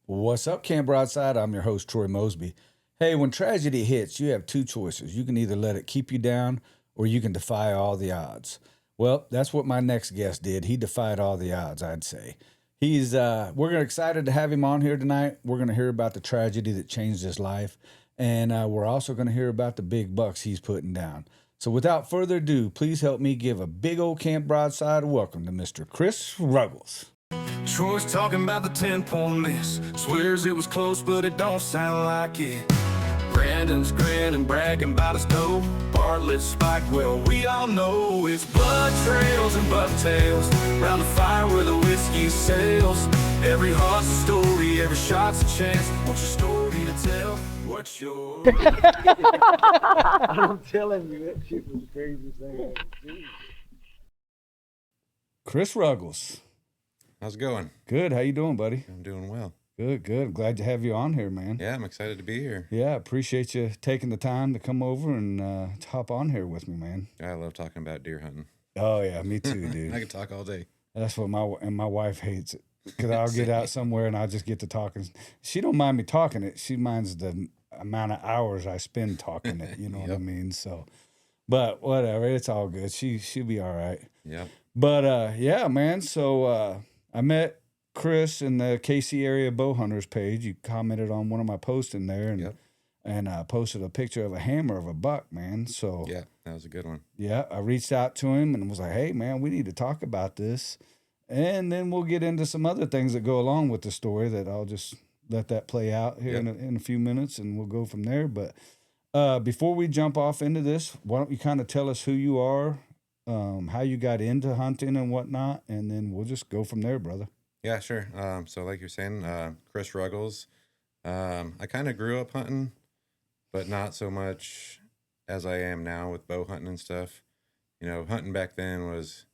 What's up, Camp Broadside? I'm your host, Troy Mosby. Hey, when tragedy hits, you have two choices. You can either let it keep you down or you can defy all the odds. Well, that's what my next guest did. He defied all the odds, I'd say. We're excited to have him on here tonight. We're going to hear about the tragedy that changed his life. And we're also going to hear about the big bucks he's putting down. So without further ado, please help me give a big old Camp Broadside welcome to Mr. Chris Ruggles. Troy's talking about the 10-point miss. Swears it was close, but it don't sound like it. Brandon's grinning, bragging about his dope. Bartlett's spike, well, we all know it's blood trails and bucktails. Round the fire where the whiskey sails. Every heart's a story, every shot's a chance. What's your story to tell? What's yours? I'm telling you, that shit was the craziest thing I ever seen. Chris Ruggles. How's it going? Good. How you doing, buddy? I'm doing well. Good. Glad to have you on here, man. Yeah, I'm excited to be here. Yeah, appreciate you taking the time to come over and hop on here with me, man. I love talking about deer hunting. Oh yeah, me too, dude. I could talk all day. That's what my wife hates it, because I'll get out somewhere and I'll just get to talking. She don't mind me talking it. She minds the amount of hours I spend talking it. You know what I mean? So, but whatever, it's all good. She'll be all right. Yeah. But yeah, man. So I met Chris in the KC area Bowhunters page. You commented on one of my posts in there, and posted a picture of a hammer of a buck, man. So Yeah, that was a good one. yeah, I reached out to him and was like, "Hey, man, we need to talk about this," and then we'll get into some other things that go along with the story. That I'll just let that play out here in a few minutes, and we'll go from there. But before we jump off into this, why don't you kind of tell us who you are, how you got into hunting and whatnot, and then we'll just go from there, brother. Yeah, sure. So like you're saying, Chris Ruggles. I kind of grew up hunting, but not so much as I am now with bow hunting and stuff. You know, hunting back then was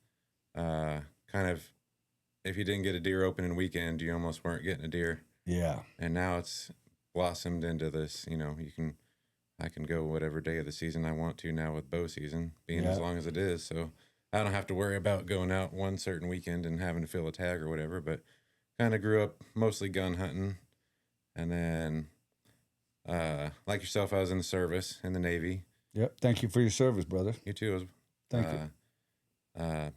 kind of, if you didn't get a deer opening weekend, you almost weren't getting a deer. Yeah. And now it's blossomed into this, you know, I can go whatever day of the season I want to now with bow season, being as long as it is. So I don't have to worry about going out one certain weekend and having to fill a tag or whatever, but kind of grew up mostly gun hunting. And then, like yourself, I was in the service, in the Navy. Yep. Thank you for your service, brother. You too. Thank you.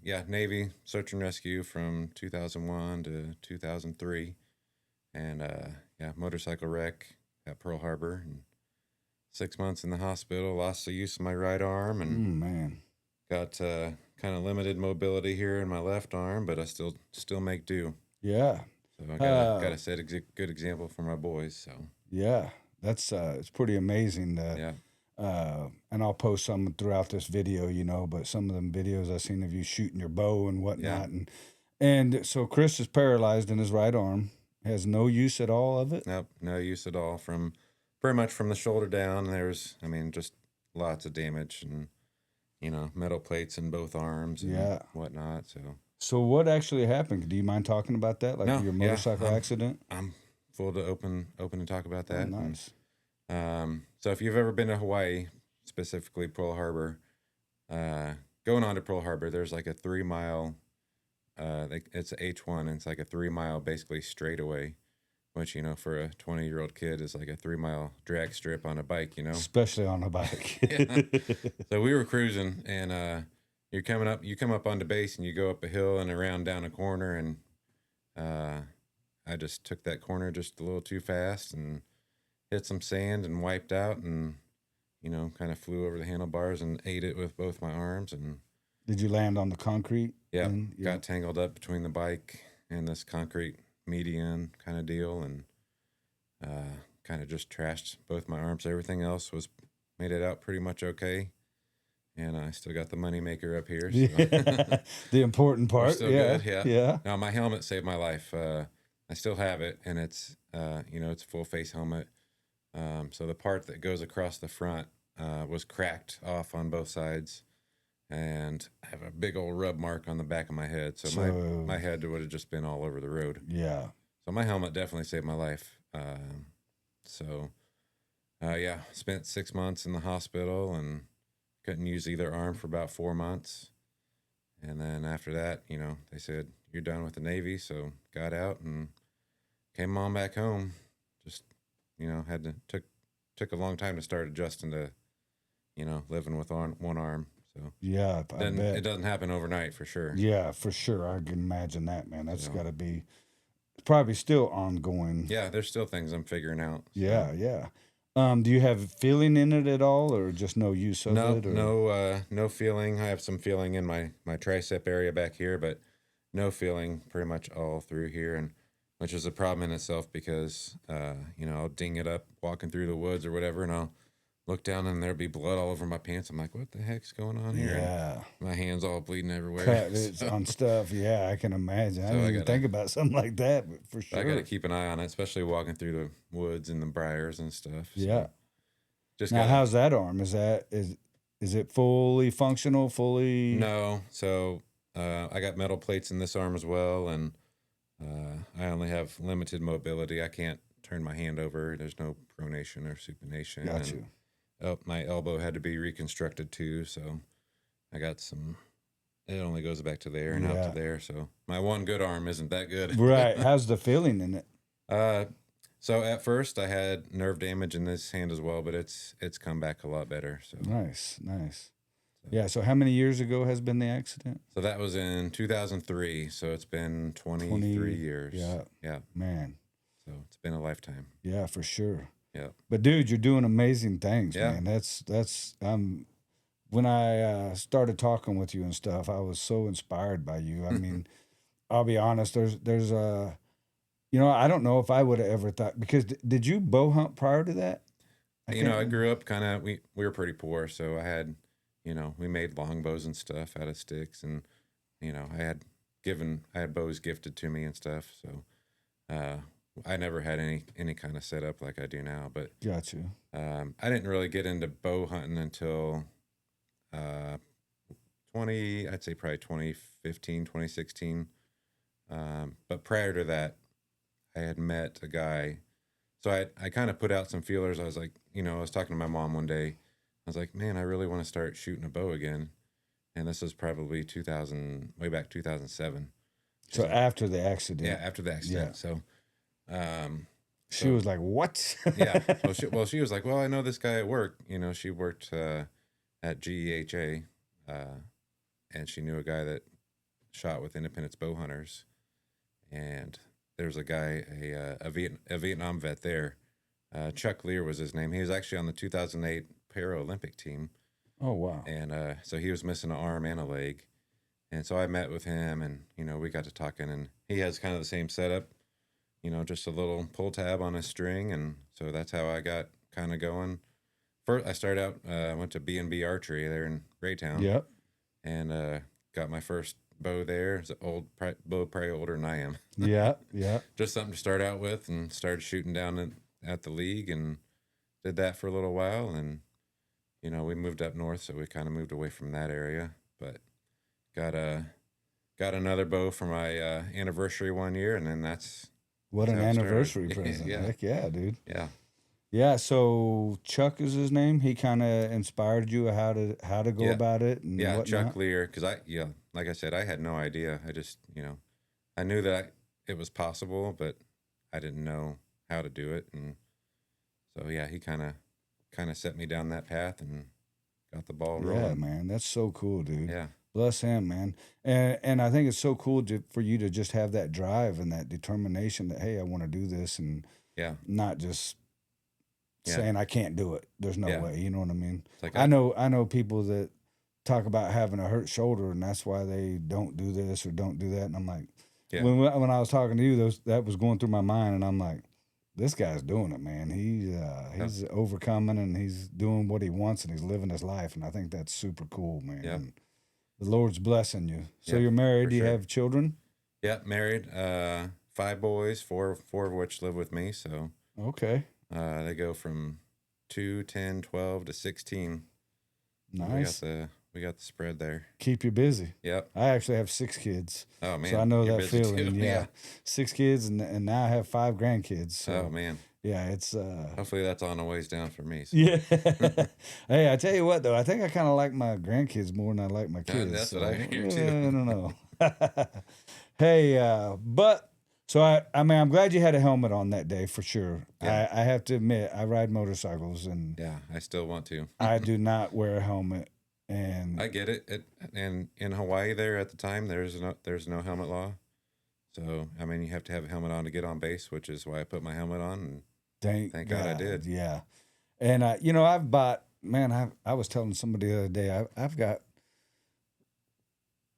Yeah, Navy, search and rescue from 2001 to 2003. And, yeah, motorcycle wreck at Pearl Harbor. And 6 months in the hospital, lost the use of my right arm, and Man. got kind of limited mobility here in my left arm, but I still make do. Yeah. So I gotta set a good example for my boys. So Yeah, that's it's pretty amazing. yeah, And I'll post some throughout this video, you know. But some of them videos I've seen of you shooting your bow and whatnot, and so Chris is paralyzed in his right arm, has no use at all of it. nope, no use at all from pretty much from the shoulder down. There's, I mean, just lots of damage and, you know, metal plates in both arms and whatnot. So what actually happened? Do you mind talking about that, like No, your motorcycle accident? I'm full to open to talk about that. Oh, nice. And, so if you've ever been to Hawaii, specifically Pearl Harbor, going on to Pearl Harbor, there's like a 3 mile, it's H1, and it's like a 3 mile basically straightaway, which, you know, for a 20-year-old kid is like a 3 mile drag strip on a bike, you know, Especially on a bike. So we were cruising, and you come up onto base, and you go up a hill and around down a corner, and I just took that corner just a little too fast and hit some sand and wiped out, and, you know, kind of flew over the handlebars and ate it with both my arms. And Did you land on the concrete? yeah, got tangled up between the bike and this concrete median kind of deal, and kind of just trashed both my arms. Everything else made it out pretty much okay. And I still got the money maker up here. So. Yeah. The important part. Still Yeah. good, Yeah. Now my helmet saved my life. I still have it, and it's you know, it's a full face helmet. So the part that goes across the front was cracked off on both sides, and I have a big old rub mark on the back of my head. So my head would have just been all over the road. Yeah. So my helmet definitely saved my life. Yeah, spent 6 months in the hospital and couldn't use either arm for about 4 months. And then after that, you know, they said, you're done with the Navy. So got out and came on back home. Just, took a long time to start adjusting to, living with one arm. So Yeah, I bet. it doesn't happen overnight for sure. Yeah, for sure. I can imagine that, man. That's got to be probably still ongoing. Yeah, there's still things I'm figuring out. So. Yeah. Do you have feeling in it at all, or just no use of it? Or? No feeling. I have some feeling in my tricep area back here, but no feeling pretty much all through here, and which is a problem in itself because I'll ding it up walking through the woods or whatever, and I'll look down and there'll be blood all over my pants. I'm like, what the heck's going on here? Yeah. And my hands all bleeding everywhere. Cut on stuff. Yeah, I can imagine. I didn't even think about something like that, but for sure. I got to keep an eye on it, especially walking through the woods and the briars and stuff. So Yeah. Just now, how's that arm? Is it fully functional? Fully? No. So I got metal plates in this arm as well, and I only have limited mobility. I can't turn my hand over. There's no pronation or supination. Got you. My elbow had to be reconstructed too, so I got some. It only goes back to there and out to there. So my one good arm isn't that good. Right. How's the feeling in it? So at first I had nerve damage in this hand as well, but it's come back a lot better. So nice. Yeah. So how many years ago has been the accident? So that was in 2003. So it's been 23 years. Yeah. Man. So it's been a lifetime. Yeah, for sure. Yeah. But dude, you're doing amazing things, man. That's when I started talking with you and stuff, I was so inspired by you. I mean, I'll be honest, there's I don't know if I would have ever thought, because did you bow hunt prior to that? I grew up kind of, we were pretty poor, so I had, we made longbows and stuff out of sticks, and I had bows gifted to me and stuff, so I never had any kind of setup like I do now. But got you. I didn't really get into bow hunting until I'd say probably 2015, 2016. But prior to that, I had met a guy. So I kind of put out some feelers. I was like, I was talking to my mom one day. I was like, man, I really want to start shooting a bow again. And this was probably way back 2007. So after the accident. Yeah, after the accident. Yeah. So she was like, what? Yeah. She was like, well, I know this guy at work. She worked at GEHA, and she knew a guy that shot with Independence Bowhunters. And there's a guy, a Vietnam vet there. Chuck Lear was his name. He was actually on the 2008 Paralympic team. Oh, wow. And so he was missing an arm and a leg. And so I met with him, and, we got to talking, and he has kind of the same setup, just a little pull tab on his string. And so that's how I got kind of going. First, I started out, I went to B&B Archery there in Raytown. Yep. And got my first bow there. It's an old bow, probably older than I am. Yeah. Just something to start out with, and started shooting down at the league, and did that for a little while. And, we moved up north, so we kind of moved away from that area. But got another bow for my anniversary one year, and then that's what an anniversary present. Yeah. Heck yeah, dude. Yeah. Yeah, so Chuck is his name. He kind of inspired you how to go about it and whatnot. Chuck Lear, because like I said, I had no idea. I just, I knew that it was possible, but I didn't know how to do it. And so, yeah, he kind of set me down that path and got the ball rolling. Yeah, man, that's so cool, dude. Yeah. Bless him, man. And I think it's so cool for you to just have that drive and that determination that, hey, I want to do this, and not just saying I can't do it. There's no way. You know what I mean? Like I know people that talk about having a hurt shoulder, and that's why they don't do this or don't do that. And I'm like, when I was talking to you, that was going through my mind, and I'm like, this guy's doing it, man. He's overcoming, and he's doing what he wants, and he's living his life. And I think that's super cool, man. Yeah. And the Lord's blessing you. So you're married. Do you have children? Yeah, married. 5 boys, four of which live with me. So okay. They go from 2, 10, 12 to 16. Nice. We got the spread there. Keep you busy. Yep. I actually have 6 kids. Oh man. So I know You're that busy feeling. too. Yeah. 6 kids, and now I have 5 grandkids. So Oh man. yeah, it's Hopefully that's on the ways down for me. So. yeah. Hey, I tell you what though, I think I kind of like my grandkids more than I like my kids. That's what I hear too. I don't know. Hey, but So I mean, I'm glad you had a helmet on that day for sure. Yeah. I have to admit, I ride motorcycles and Yeah, I still want to. I do not wear a helmet. And I get it. And in Hawaii there at the time, there's no helmet law. So I mean, you have to have a helmet on to get on base, which is why I put my helmet on. And thank God I did. Yeah. And you know, I've bought. Man, I was telling somebody the other day, I've got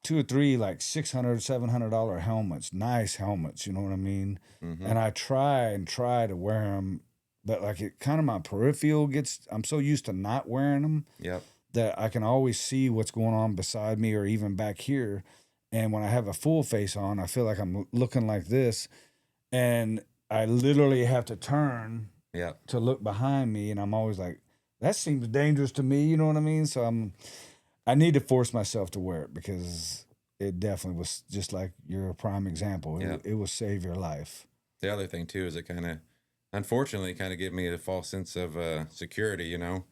2 or 3 like $600, $700 helmets, nice helmets. You know what I mean? Mm-hmm. And I try to wear them, but like it kind of my peripheral gets. I'm so used to not wearing them. Yep. That I can always see what's going on beside me or even back here. And when I have a full face on, I feel like I'm looking like this. And I literally have to turn to look behind me. And I'm always like, that seems dangerous to me. You know what I mean? So I need to force myself to wear it because it definitely was just like you're a prime example. It will save your life. The other thing too is it unfortunately gave me a false sense of security, you know,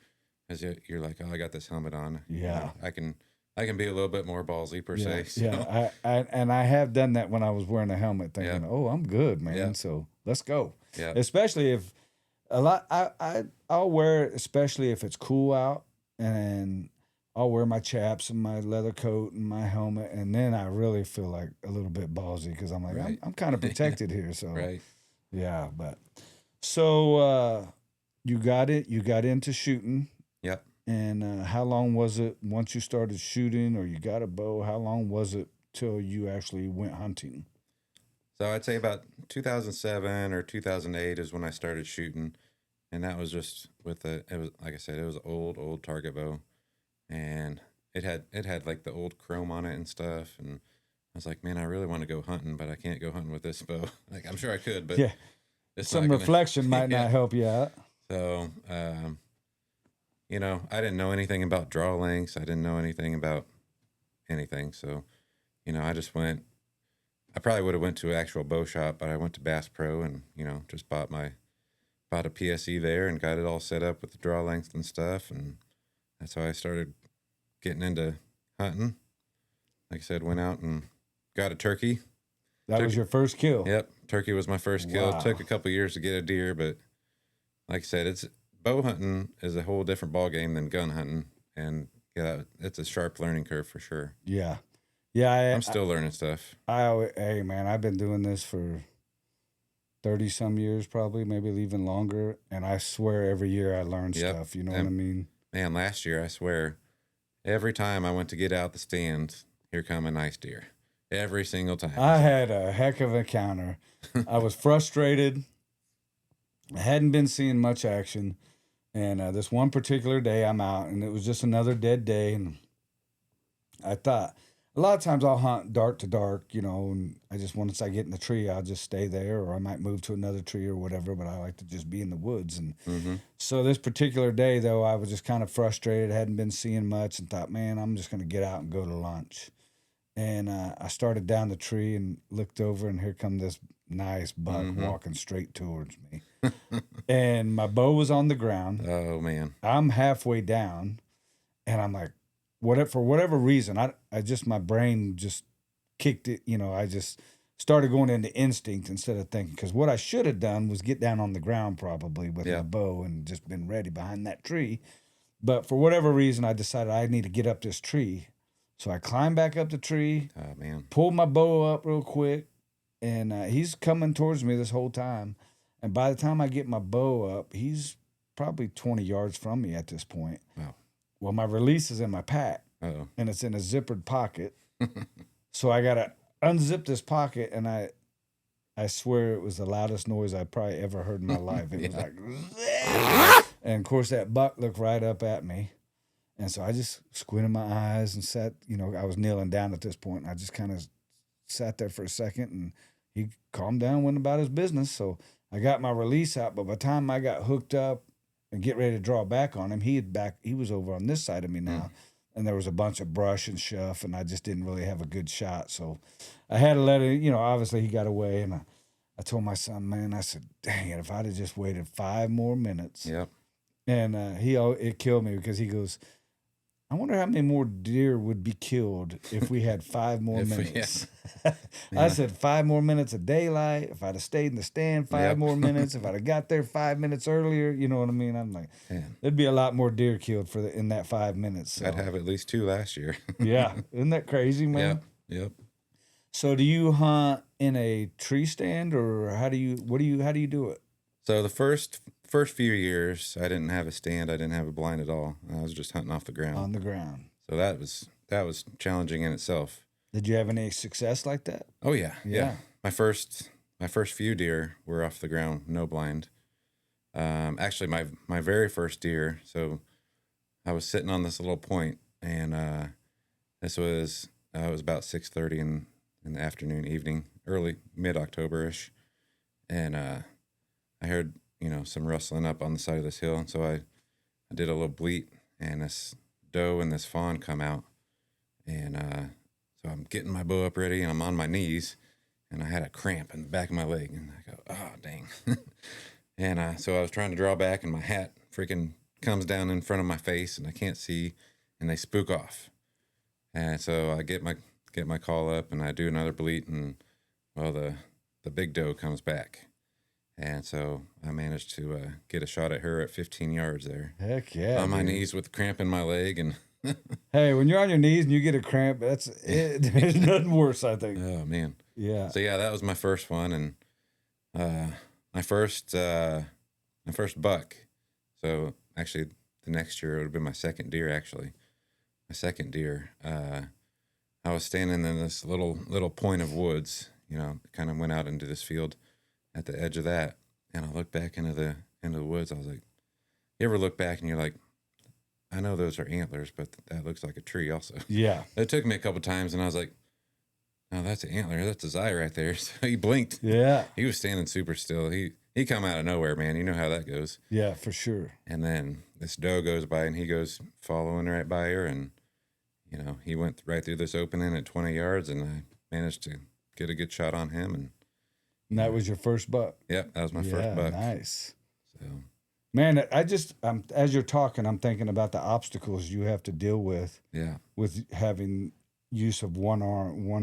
as you're like, oh, I got this helmet on. Yeah. You know, I can be a little bit more ballsy per se. So. Yeah. I have done that when I was wearing a helmet thinking, oh, I'm good, man. Yeah. So let's go. Yeah. Especially if I'll wear it, especially if it's cool out, and I'll wear my chaps and my leather coat and my helmet, and then I really feel like a little bit ballsy because I'm like, I'm kind of protected here. So yeah, but so you got into shooting. Yep. And how long was it once you started shooting or you got a bow? How long was it till you actually went hunting? So I'd say about 2007 or 2008 is when I started shooting, and that was just it was like I said, it was an old target bow, and it had like the old chrome on it and stuff, and I was like, man, I really want to go hunting, but I can't go hunting with this bow. Like I'm sure I could, but yeah, some reflection might not help you out. So you know, I didn't know anything about draw lengths. I didn't know anything about anything. So, you know, I probably would have went to an actual bow shop, but I went to Bass Pro and, you know, just bought a PSE there and got it all set up with the draw length and stuff. And that's how I started getting into hunting. Like I said, went out and got a turkey. That was your first kill? Yep. Turkey was my first kill. It took a couple years to get a deer, but like I said, bow hunting is a whole different ball game than gun hunting, and yeah, it's a sharp learning curve for sure. Yeah, I'm still learning stuff. Hey man, I've been doing this for 30 some years, probably maybe even longer, and I swear every year I learn stuff. You know what I mean? Man, last year I swear, every time I went to get out the stands, here come a nice deer. Every single time. I had a heck of an encounter. I was frustrated. I hadn't been seeing much action. And this one particular day I'm out, and it was just another dead day. And I thought, a lot of times I'll hunt dark to dark, you know, and once I get in the tree, I'll just stay there, or I might move to another tree or whatever, but I like to just be in the woods. And so this particular day, though, I was just kind of frustrated, hadn't been seeing much, and thought, man, I'm just going to get out and go to lunch. And I started down the tree and looked over, and here come this nice buck walking straight towards me. And my bow was on the ground. Oh man. I'm halfway down, and I'm like, for whatever reason, my brain just kicked it, you know, I just started going into instinct instead of thinking, because what I should have done was get down on the ground probably with my bow and just been ready behind that tree. But for whatever reason, I decided I need to get up this tree. So I climbed back up the tree, pulled my bow up real quick, and he's coming towards me this whole time. And by the time I get my bow up, he's probably 20 yards from me at this point. Wow. Well, my release is in my pack, and it's in a zippered pocket. So I got to unzip this pocket, and I swear it was the loudest noise I probably ever heard in my life. It was like, and of course that buck looked right up at me. And so I just squinted my eyes and sat, you know, I was kneeling down at this point, and I just kind of sat there for a second, and he calmed down, went about his business. So I got my release out, but by the time I got hooked up and get ready to draw back on him, he was over on this side of me now, and there was a bunch of brush and stuff, and I just didn't really have a good shot. So I had to let it, you know, obviously he got away, and I told my son, man, I said, dang it, if I'd have just waited 5 more minutes. Yep. And it killed me because he goes, I wonder how many more deer would be killed if we had 5 more If we- minutes. I said 5 more minutes of daylight. If I'd have stayed in the stand 5 Yep. more minutes, if I'd have got there 5 minutes earlier, you know what I mean? I'm like, Man, there'd be a lot more deer killed in that 5 minutes. So. I'd have at least 2 last year. Yeah, isn't that crazy, man? Yep. So do you hunt in a tree stand, or how do you do it? So the first few years, I didn't have a stand. I didn't have a blind at all. I was just hunting off the ground. On the ground. So that was challenging in itself. Did you have any success like that? Oh yeah. Yeah. My first few deer were off the ground, no blind. Actually, my very first deer. So I was sitting on this little point, and this was it was about 6:30 in the afternoon, evening, early mid-October-ish, and I heard some rustling up on the side of this hill, and so I did a little bleat, and this doe and this fawn come out, and so I'm getting my bow up ready, and I'm on my knees, and I had a cramp in the back of my leg, and I go, oh dang, and so I was trying to draw back, and my hat freaking comes down in front of my face, and I can't see, and they spook off, and so I get my call up, and I do another bleat, and well, the big doe comes back. And so I managed to get a shot at her at 15 yards there. Heck yeah. On my knees with a cramp in my leg. And hey, when you're on your knees and you get a cramp, that's it. There's nothing worse, I think. oh, man. Yeah. So, yeah, that was my first one. And my first buck. So, actually, the next year it would have been my second deer, actually. My second deer. I was standing in this little point of woods, kind of went out into this field at the edge of that, and I looked back into the woods. I was like, you ever look back and you're like, I know those are antlers, but that looks like a tree also. Yeah. It took me a couple times, and I was like, no, that's an antler. That's his eye right there. So he blinked. Yeah. He was standing super still. He come out of nowhere, man. You know how that goes. Yeah, for sure. And then this doe goes by, and he goes following right by her, and he went right through this opening at 20 yards, and I managed to get a good shot on him. And that was your first buck? Yep, that was my first buck. Nice. So, man, as you're talking, I'm thinking about the obstacles you have to deal with. Yeah. With having use of one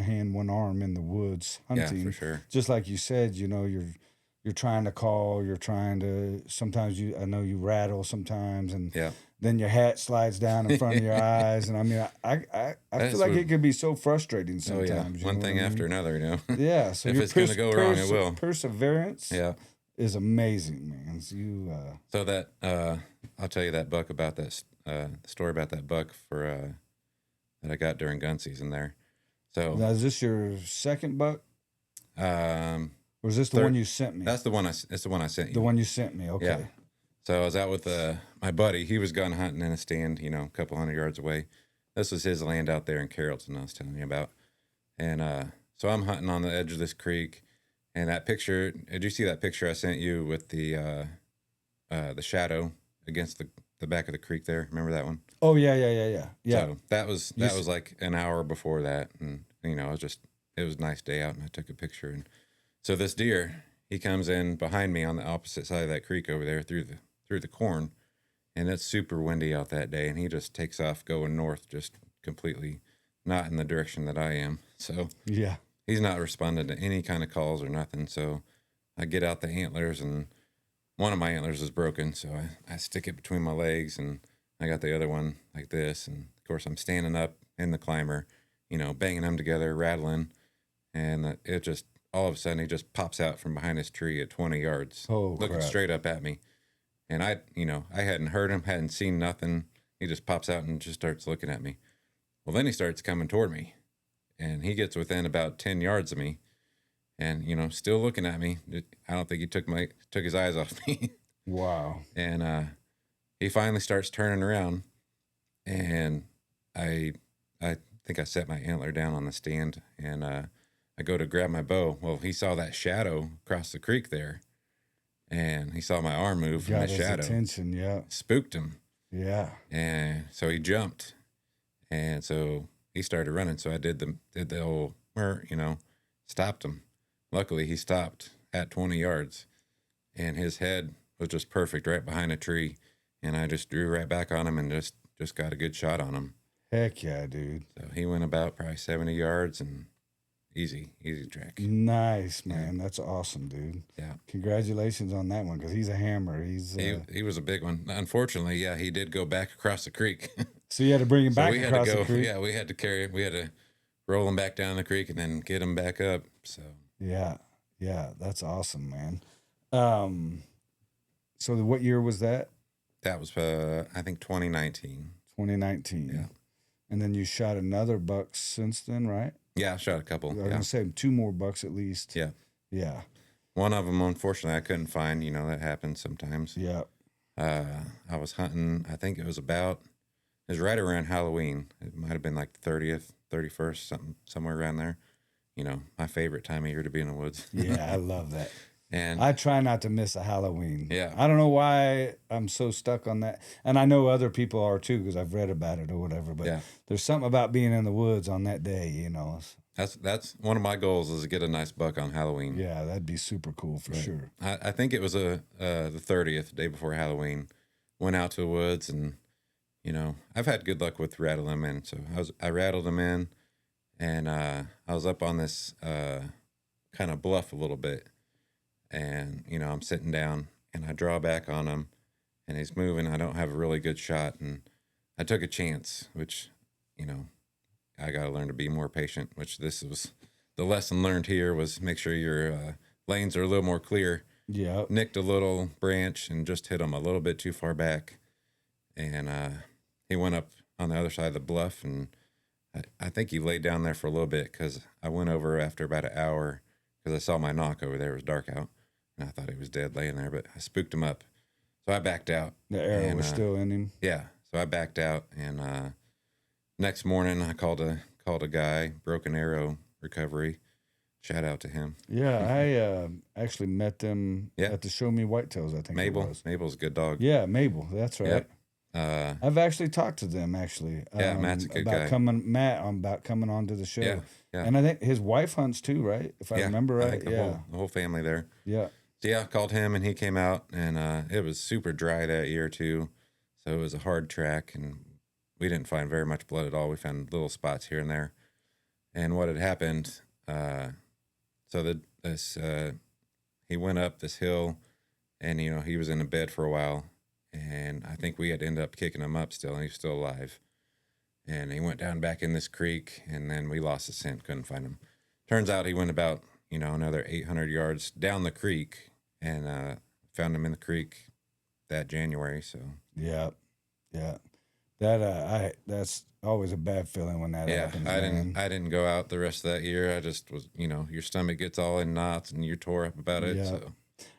hand, one arm in the woods hunting. Yeah, for sure. Just like you said, you're trying to call, sometimes I know you rattle sometimes, and Yeah. then your hat slides down in front of your eyes, and I mean, I feel like it could be so frustrating sometimes. Oh yeah, one thing after another, Yeah, so if it's going to go wrong, it will. Perseverance, Yeah, is amazing, man. So So that I'll tell you that buck about that story about that buck that I got during gun season there. So now, is this your second buck? Or is this the third. one you sent me? That's the one it's the one I sent you. The one you sent me. Okay. Yeah. So I was out with my buddy. He was gun hunting in a stand, a couple hundred yards away. This was his land out there in Carrollton I was telling you about. And so I'm hunting on the edge of this creek. And that picture, did you see that picture I sent you with the shadow against the back of the creek there? Remember that one? Oh yeah. So that was like an hour before that. And, it was a nice day out, and I took a picture. And so this deer, he comes in behind me on the opposite side of that creek over there through the corn, and it's super windy out that day, and he just takes off going north, just completely not in the direction that I am. So Yeah. he's not responding to any kind of calls or nothing. So I get out the antlers, and one of my antlers is broken, so I stick it between my legs, and I got the other one like this, and of course I'm standing up in the climber, banging them together, rattling, and it just all of a sudden he just pops out from behind his tree at 20 yards, looking crap. straight up at me. And I hadn't heard him, hadn't seen nothing. He just pops out and just starts looking at me. Well, then he starts coming toward me, and he gets within about 10 yards of me, and, still looking at me. I don't think he took his eyes off me. Wow. And he finally starts turning around, and I think I set my antler down on the stand, and I go to grab my bow. Well, he saw that shadow across the creek there, and he saw my arm move from Got the his shadow. attention, yeah. Spooked him. Yeah. And so he jumped, and so he started running. So I did the whole, stopped him. Luckily, he stopped at 20 yards, and his head was just perfect right behind a tree. And I just drew right back on him and just just got a good shot on him. Heck yeah, dude. So he went about probably 70 yards and easy track. Nice, man. That's awesome, dude. Yeah. Congratulations on that one, because he's a hammer. He was a big one. Unfortunately, yeah, he did go back across the creek. So you had to bring him So back we had across to go. the creek? Yeah, we had to carry him. We had to roll him back down the creek and then get him back up. So Yeah. Yeah. That's awesome, man. So what year was that? that was, I think, 2019. 2019. Yeah. And then you shot another buck since then, right? Yeah, I shot a couple. I was Yeah. going to say 2 more bucks at least. Yeah. Yeah. One of them, unfortunately, I couldn't find. You know, that happens sometimes. Yeah. I was hunting. I think it was right around Halloween. It might have been like the 30th, 31st, somewhere around there. You know, my favorite time of year to be in the woods. Yeah, I love that. And I try not to miss a Halloween. Yeah. I don't know why I'm so stuck on that. And I know other people are too, because I've read about it or whatever. But Yeah. there's something about being in the woods on that day, you know. that's one of my goals is to get a nice buck on Halloween. Yeah, that'd be super cool for sure. I think it was the 30th, day before Halloween. Went out to the woods, and you know, I've had good luck with rattling them in. So I rattled them in, and I was up on this kind of bluff a little bit, and you know, I'm sitting down, and I draw back on him, and he's moving. I don't have a really good shot, and I took a chance, which, you know, I got to learn to be more patient. Which this was the lesson learned here, was make sure your lanes are a little more clear. Yeah. Nicked a little branch and just hit him a little bit too far back, and he went up on the other side of the bluff, and I think he laid down there for a little bit, because I went over after about an hour, because I saw my knock over there. It was dark out, and I thought he was dead laying there, but I spooked him up, so I backed out. The arrow And, was still in him. Yeah, so I backed out, and next morning I called a guy, Broken Arrow Recovery. Shout out to him. Yeah, I actually met them Yeah. at the Show Me Whitetails, I think it was. Mabel's a good dog. Yeah, Mabel. That's right. Yep. I've actually talked to them actually. Yeah, Matt's a good guy. About coming onto the show. Yeah, yeah. And I think his wife hunts too, right? If I remember I right. think the whole family there. Yeah. So yeah, I called him, and he came out, and it was super dry that year too. So it was a hard track, and we didn't find very much blood at all. We found little spots here and there. And what had happened, he went up this hill, and you know, he was in a bed for a while, and I think we had ended up kicking him up still, and he's still alive. And he went down back in this creek, and then we lost the scent, couldn't find him. Turns out he went about, you know, another 800 yards down the creek, and found him in the creek that January. So Yeah. Yeah. That's always a bad feeling when that yeah, happens. I didn't go out the rest of that year. I just was, you know, your stomach gets all in knots, and you're tore up about it. Yeah. So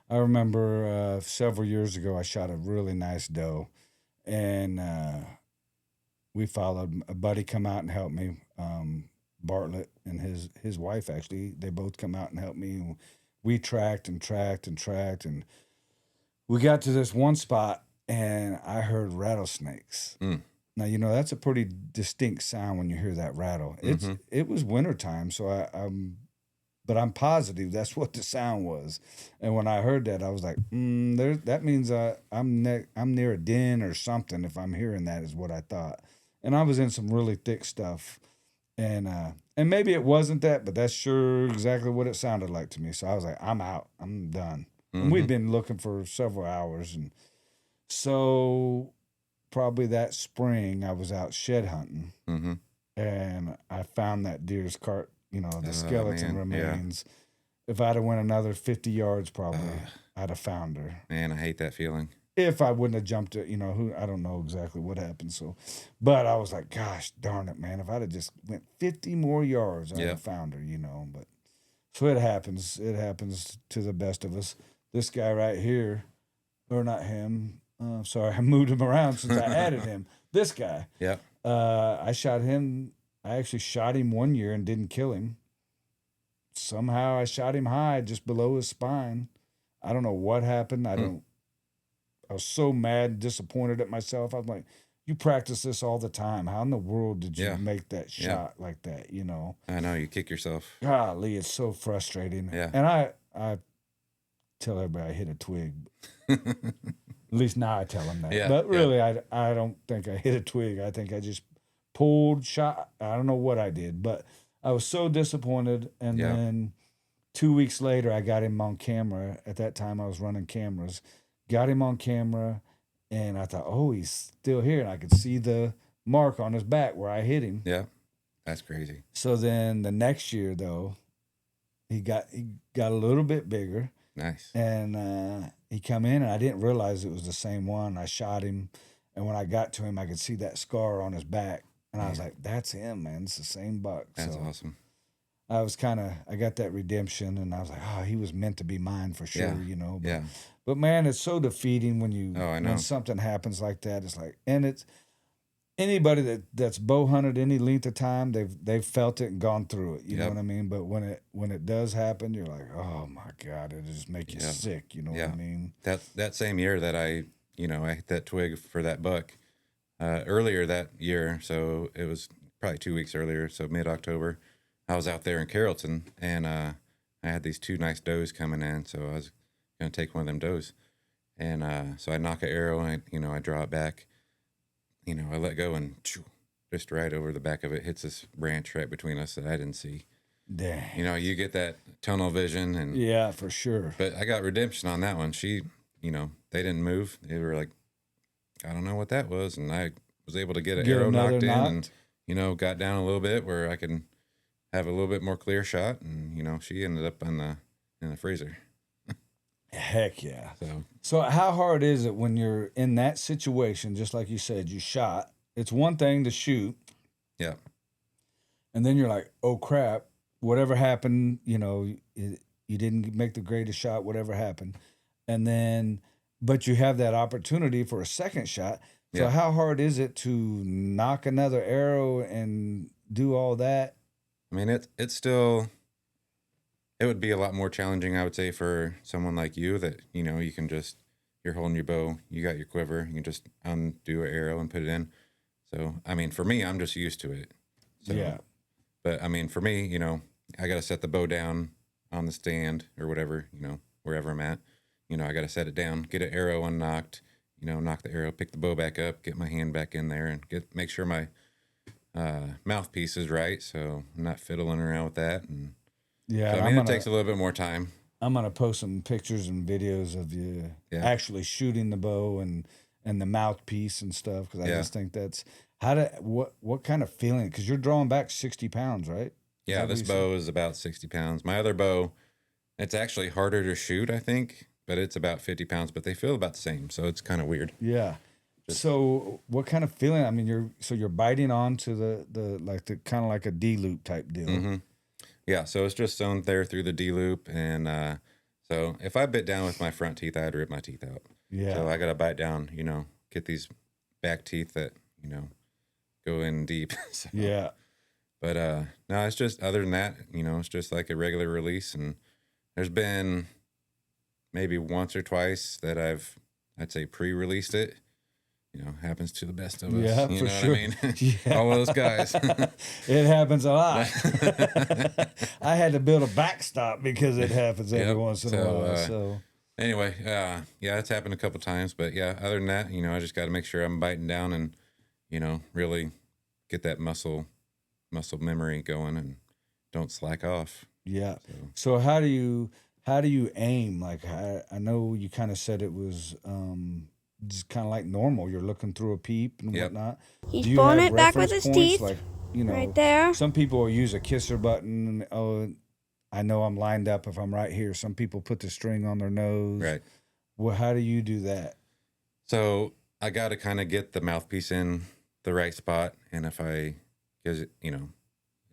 I remember several years ago I shot a really nice doe, and we followed a buddy come out and help me. Bartlett and his wife, actually, they both come out and helped me. We tracked and we got to this one spot, and I heard rattlesnakes. Now, you know, that's a pretty distinct sound when you hear that rattle. It was wintertime, so but I'm positive that's what the sound was. And when I heard that, I was like, that means I'm near a den or something if I'm hearing that, is what I thought. And I was in some really thick stuff. And maybe it wasn't that, but that's sure exactly what it sounded like to me. So I was like, I'm out. I'm done. And we'd been looking for several hours. And so probably that spring I was out shed hunting. And I found that deer's cart, you know, the skeleton remains. Yeah. If I'd have went another 50 yards, probably I'd have found her. Man, I hate that feeling. If I wouldn't have jumped it, you know, I don't know exactly what happened. So, but I was like, gosh darn it, man. If I'd have just went 50 more yards, I'd have found her, you know. But so it happens. It happens to the best of us. This guy right here, or not him. Sorry, I moved him around since I added him. This guy. Yeah. I shot him. I actually shot him one year and didn't kill him. Somehow I shot him high, just below his spine. I don't know what happened. I was so mad and disappointed at myself. I was like, you practice this all the time. How in the world did you make that shot like that, you know? I know, you kick yourself. Golly, it's so frustrating. Yeah. And I tell everybody I hit a twig. At least now I tell him that. Yeah, But yeah. really, I don't think I hit a twig. I think I just pulled, shot. I don't know what I did, but I was so disappointed. And Yeah. then 2 weeks later, I got him on camera. At that time, I was running cameras. Got him on camera, and I thought, oh, he's still here. And I could see the mark on his back where I hit him. Yeah. That's crazy. So then the next year, though, he got a little bit bigger. Nice. And he come in, and I didn't realize it was the same one. I shot him, and when I got to him, I could see that scar on his back, and I was like, "That's him, man. It's the same buck." That's so awesome. I was I got that redemption, and I was like, "Oh, he was meant to be mine for sure," Yeah. you know. But, Yeah. But man, it's so defeating when you Oh, I know. when something happens like that. It's like, and it's anybody that's bow hunted any length of time, they've felt it and gone through it. You know Yep. what I mean? But when it does happen, you're like, oh my God, it just make you Yeah. sick. You know Yeah. what I mean? That same year that I hit that twig for that buck, earlier that year, so it was probably 2 weeks earlier, so mid-October, I was out there in Carrollton, and I had these 2 nice does coming in, so I was going to take one of them does. And so I knock an arrow, and I draw it back. I let go, and just right over the back of it hits this branch right between us that I didn't see. Dang. You get that tunnel vision, and Yeah, for sure. but I got redemption on that one. She, they didn't move. They were like, I don't know what that was, and I was able to get an Get arrow another knocked in, knocked? and got down a little bit where I can have a little bit more clear shot, and she ended up in the freezer. Heck yeah. So So how hard is it when you're in that situation, just like you said, you shot? It's one thing to shoot, yeah, and then you're like, oh crap, whatever happened, you didn't make the greatest shot, whatever happened. And then, but you have that opportunity for a second shot. So Yeah. how hard is it to knock another arrow and do all that? I mean it's still. It would be a lot more challenging, I would say, for someone like you that, you can just, you're holding your bow, you got your quiver, you can just undo an arrow and put it in. So, I mean, for me, I'm just used to it. So, Yeah. But, I mean, for me, I got to set the bow down on the stand or whatever, wherever I'm at. I got to set it down, get an arrow unknocked, knock the arrow, pick the bow back up, get my hand back in there, and make sure my mouthpiece is right. So I'm not fiddling around with that. And Yeah. so, I mean, it takes a little bit more time. I'm gonna post some pictures and videos of you Yeah. actually shooting the bow and the mouthpiece and stuff, because I Yeah. just think that's what kind of feeling, because you're drawing back 60 pounds, right? Yeah, that what this you said? bow is about 60 pounds. My other bow, it's actually harder to shoot, I think, but it's about 50 pounds, but they feel about the same. So it's kind of weird. Yeah. So what kind of feeling? I mean, you're biting onto the kind of like a D loop type deal. Mm-hmm. Yeah, so it's just sewn there through the D loop. And so if I bit down with my front teeth, I'd rip my teeth out. Yeah. So I got to bite down, get these back teeth that, go in deep. So, Yeah. But no, it's just, other than that, it's just like a regular release. And there's been maybe once or twice that I'd say pre-released it. Happens to the best of us. Yeah, You for know sure. what I mean? Yeah. All those guys. It happens a lot. I had to build a backstop because it happens every Yep. once in a So, while. So Anyway, yeah, it's happened a couple times, but yeah, other than that, I just got to make sure I'm biting down and, really get that muscle memory going and don't slack off. yeah. So, So how do you aim? Like I know you kind of said it was just kind of like normal. You're looking through a peep and Yep. whatnot. He's Do you pulling have it back with reference his points? teeth. Like Right there. some people will use a kisser button. Oh, I know I'm lined up if I'm right here. Some people put the string on their nose. right. Well, how do you do that? So I got to kind of get the mouthpiece in the right spot. And because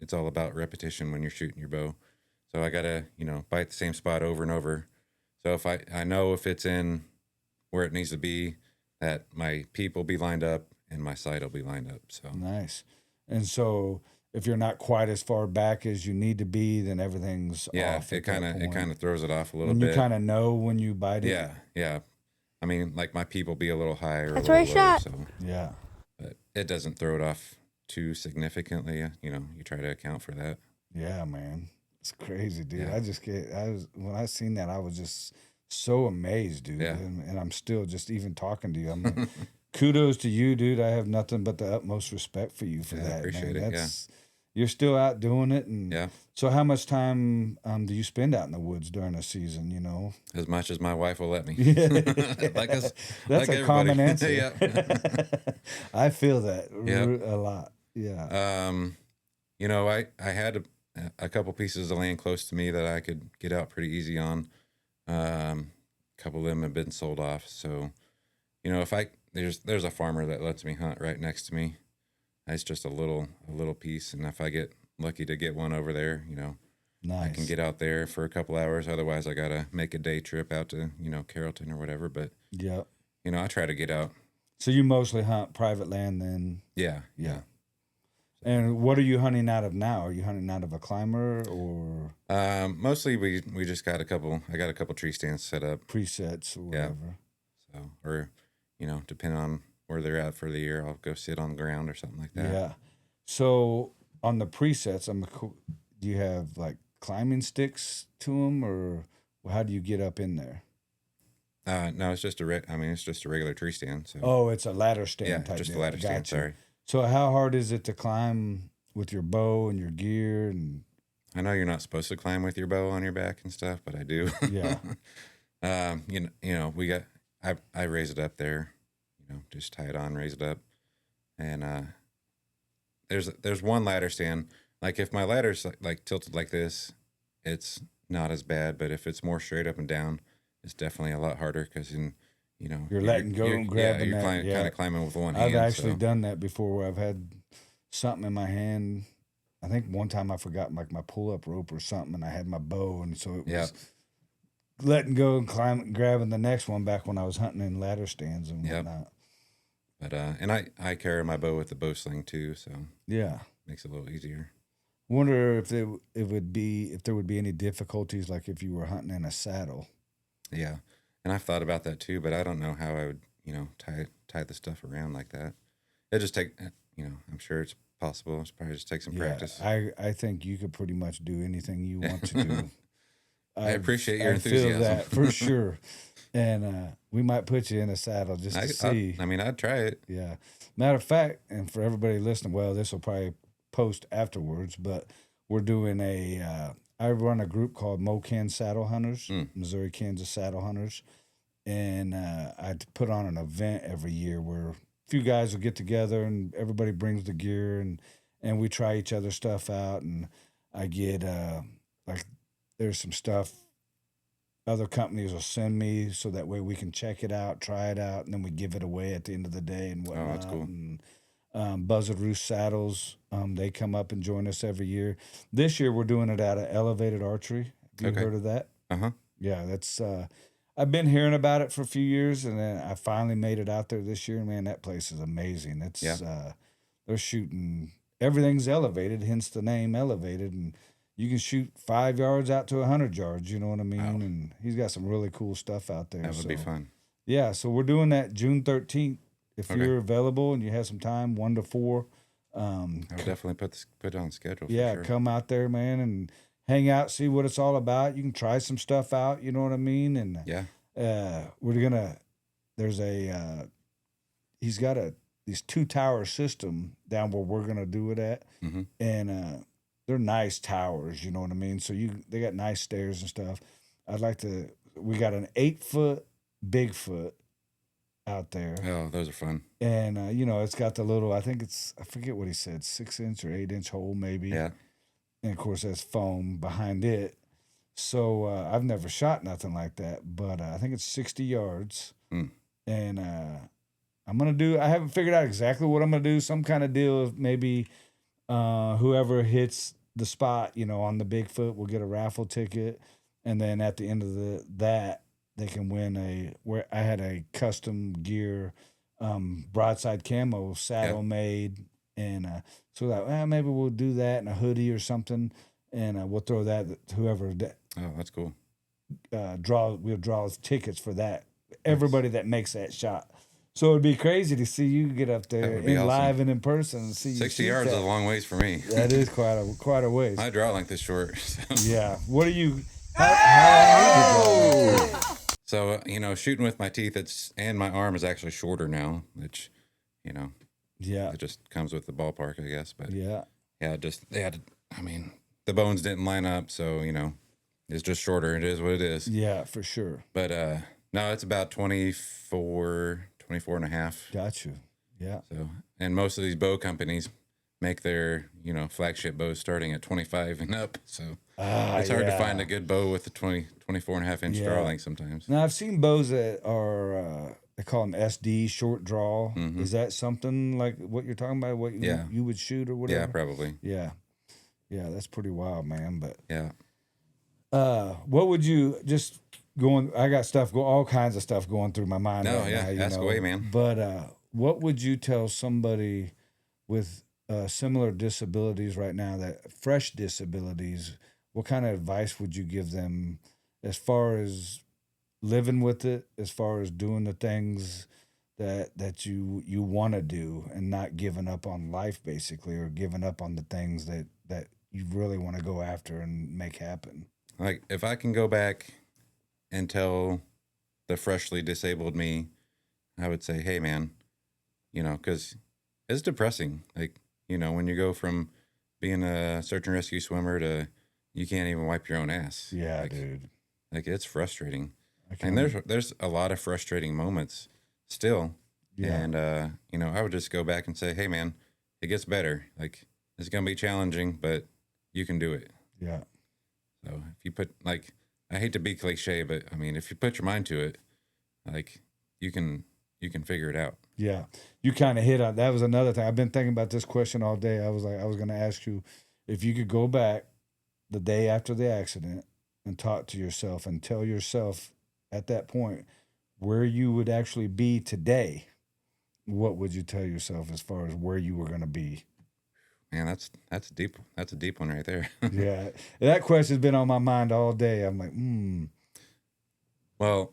it's all about repetition when you're shooting your bow. So I got to, bite the same spot over and over. So if I know if it's in where it needs to be, that my peep will be lined up and my sight will be lined up. So Nice. And so if you're not quite as far back as you need to be, then everything's yeah, off. it at that kind point. of throws it off a little And bit. you kind of know when you bite it. Yeah. I mean, like my peep will be a little higher. That's a where little I lower, shot. so Yeah. but it doesn't throw it off too significantly. You try to account for that. Yeah, man. It's crazy, dude. Yeah. When I seen that, I was just so amazed, dude. Yeah. And I'm still just even talking to you. I'm like, kudos to you, dude. I have nothing but the utmost respect for you for Yeah, I that. appreciate Man. it, You're still out doing it. And Yeah. so how much time do you spend out in the woods during a season, you know? As much as my wife will let me. Like us, That's like a everybody. common answer. Yeah. I feel that Yep. a lot. Yeah. You know, I had a couple pieces of land close to me that I could get out pretty easy on. A couple of them have been sold off. So, you know, there's a farmer that lets me hunt right next to me. It's just a little piece, and if I get lucky to get one over there, you know, Nice. I can get out there for a couple hours. Otherwise, I gotta make a day trip out to, you know, Carrollton or whatever. But Yeah. you know, I try to get out. So you mostly hunt private land then? Yeah. And what are you hunting out of now? Are you hunting out of a climber or Mostly we just got I got a couple tree stands set up. presets or Yeah. whatever? So, or, you know, depending on where they're at for the year, I'll go sit on the ground or something like that. Yeah. So on the presets, do you have like climbing sticks to them, or how do you get up in there? No, it's just it's just a regular tree stand. So Oh, it's a ladder stand yeah, type just deal. a ladder stand. Gotcha. Sorry. So how hard is it to climb with your bow and your gear and I know you're not supposed to climb with your bow on your back and stuff, but I do. yeah. You know, I raise it up there, you know, just tie it on, raise it up. And there's one ladder stand. Like if my ladder's like tilted like this, it's not as bad, but if it's more straight up and down, it's definitely a lot harder because you know, You're letting go and grabbing you're that. kind of climbing with one hand. I've actually so. done that before where I've had something in my hand. I think one time I forgot like my pull-up rope or something, and I had my bow, and so it was letting go and climbing, grabbing the next one back when I was hunting in ladder stands and whatnot. But and I carry my bow with the bow sling too, so Yeah. makes it a little easier. Wonder if there would be any difficulties like if you were hunting in a saddle. Yeah, and I've thought about that too, but I don't know how I would, you know, tie the stuff around like that. It just take, you know, I'm sure it's possible. It's probably just take some practice. I think you could pretty much do anything you want to do. I appreciate your enthusiasm. I feel that for sure. And we might put you in a saddle just to see. I'd try it. Yeah. Matter of fact, and for everybody listening, well, this will probably post afterwards, but we're doing I run a group called MoKan Saddle Hunters, Missouri, Kansas Saddle Hunters. And I put on an event every year where a few guys will get together and everybody brings the gear and we try each other's stuff out. And I get, like, there's some stuff other companies will send me so that way we can check it out, try it out, and then we give it away at the end of the day and whatnot. Oh, that's cool. And Buzzard Roost Saddles, they come up and join us every year. This year we're doing it out of Elevated Archery. Have you heard of that? Uh-huh. Yeah, that's I've been hearing about it for a few years, and then I finally made it out there this year. Man, that place is amazing. It's they're shooting, everything's elevated, hence the name Elevated, and you can shoot 5 yards out to 100 yards. You know what I mean? Wow. And he's got some really cool stuff out there. That would be fun. Yeah, so we're doing that June 13th. If you're available and you have some time, 1 to 4. I would definitely put it on schedule. Yeah, sure. Come out there, man, and hang out, see what it's all about. You can try some stuff out. You know what I mean? And we're gonna. There's he's got these 2-tower system down where we're gonna do it at, and they're nice towers. You know what I mean? So they got nice stairs and stuff. We got an 8-foot Bigfoot out there. Oh, those are fun. And it's got the little, I forget what he said, 6-inch or 8-inch hole maybe. Yeah. And of course there's foam behind it. So I've never shot nothing like that, but I think it's 60 yards. And I haven't figured out exactly what I'm gonna do. Some kind of deal of maybe whoever hits the spot, on the Bigfoot will get a raffle ticket, and then at the end of that they can win where I had a custom gear broadside camo saddle made, and so that maybe we'll do that in a hoodie or something, and we'll throw that whoever oh, that's cool. We'll draw tickets for that. Everybody that makes that shot. So it'd be crazy to see you get up there live and in person and see 60 yards is a long ways for me. That is quite a ways. I draw like this short. So. Yeah. What are you? How long are you drawing? So, shooting with my teeth, and my arm is actually shorter now, which, Yeah. it just comes with the ballpark, I guess. But Yeah. the bones didn't line up. So, it's just shorter. It is what it is. Yeah, for sure. But, no, it's about 24 and a half. Got you. Yeah. So, and most of these bow companies make their, flagship bows starting at 25 and up. So it's hard to find a good bow with a 24 and a half inch draw length sometimes. Now, I've seen bows that are, they call them SD, short draw. Mm-hmm. Is that something like what you're talking about? What you would shoot or whatever? Yeah, probably. Yeah. Yeah, that's pretty wild, man. But Yeah. what would you just going? I got all kinds of stuff going through my mind. No, right yeah, now, ask away, man. But what would you tell somebody with similar disabilities right now, that fresh disabilities? What kind of advice would you give them as far as living with it, as far as doing the things that you want to do and not giving up on life, basically, or giving up on the things that you really want to go after and make happen? Like, if I can go back and tell the freshly disabled me, I would say, hey, man, because it's depressing. Like, when you go from being a search and rescue swimmer to you can't even wipe your own ass. Yeah, like, dude. Like, it's frustrating. And there's a lot of frustrating moments still. Yeah. And, I would just go back and say, hey, man, it gets better. Like, it's going to be challenging, but you can do it. Yeah. So if you put, like, I hate to be cliche, but I mean, if you put your mind to it, like, you can figure it out. Yeah. You kind of hit on, that was another thing. I've been thinking about this question all day. I was going to ask you if you could go back the day after the accident and talk to yourself and tell yourself at that point where you would actually be today, what would you tell yourself as far as where you were going to be? Man, that's a deep one right there. Yeah. That question's been on my mind all day. I'm like, Well,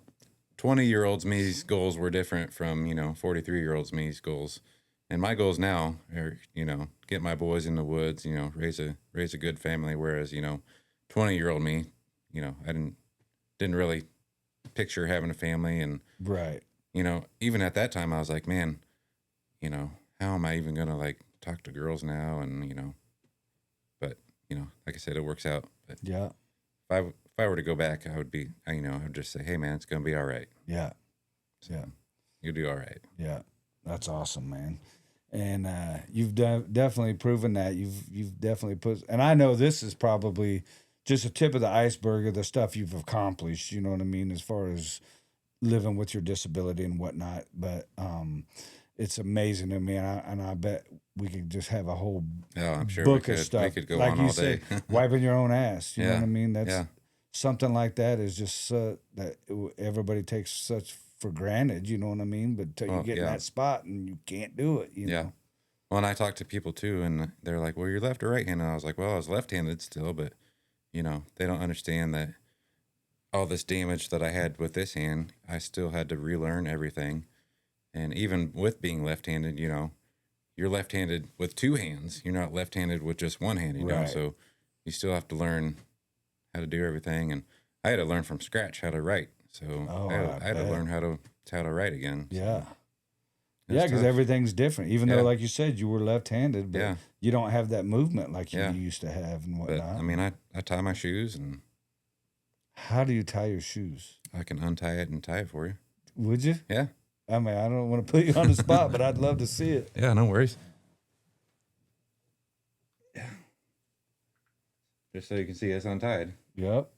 20-year-old me's goals were different from, 43-year-old me's goals. And my goals now are, get my boys in the woods, raise a good family. Whereas, 20-year-old me, I didn't really picture having a family. And, right. Even at that time, I was like, man, how am I even going to, like, talk to girls now? And, but, like I said, it works out. But yeah. If I were to go back, I would just say, hey, man, it's going to be all right. Yeah. So Yeah. You'll do all right. Yeah. That's awesome, man. And you've definitely proven that. You've definitely put, and I know this is probably just a tip of the iceberg of the stuff you've accomplished, you know what I mean, as far as living with your disability and whatnot. But it's amazing to me, and I bet we could just have a whole I'm sure book we of could. stuff. We could go like on you all day. said, wiping your own ass. You know Yeah. what I mean? That's Yeah. something like that is just that everybody takes such for granted. You know what I mean? But till you get in that spot and you can't do it. You know? Well, and I talk to people too, and they're like, well, you're left or right-handed. And I was like, well, I was left-handed still, but, they don't understand that all this damage that I had with this hand, I still had to relearn everything. And even with being left-handed, you're left-handed with two hands. You're not left-handed with just one hand, Right. So you still have to learn how to do everything. And I had to learn from scratch how to write. So I had to learn how to write again. Yeah. So Yeah, because tough. everything's different. Even though, like you said, you were left-handed, but you don't have that movement like you used to have and whatnot. But, I mean, I tie my shoes, and how do you tie your shoes? I can untie it and tie it for you. Would you? Yeah. I mean, I don't want to put you on the spot, but I'd love to see it. Yeah, no worries. Yeah. Just so you can see it's untied. Yep.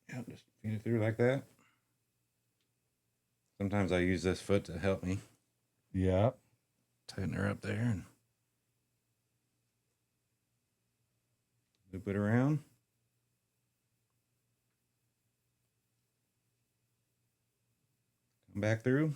Yeah, just feed it through like that. Sometimes I use this foot to help me. Yep. Tighten her up there and loop it around. Come back through.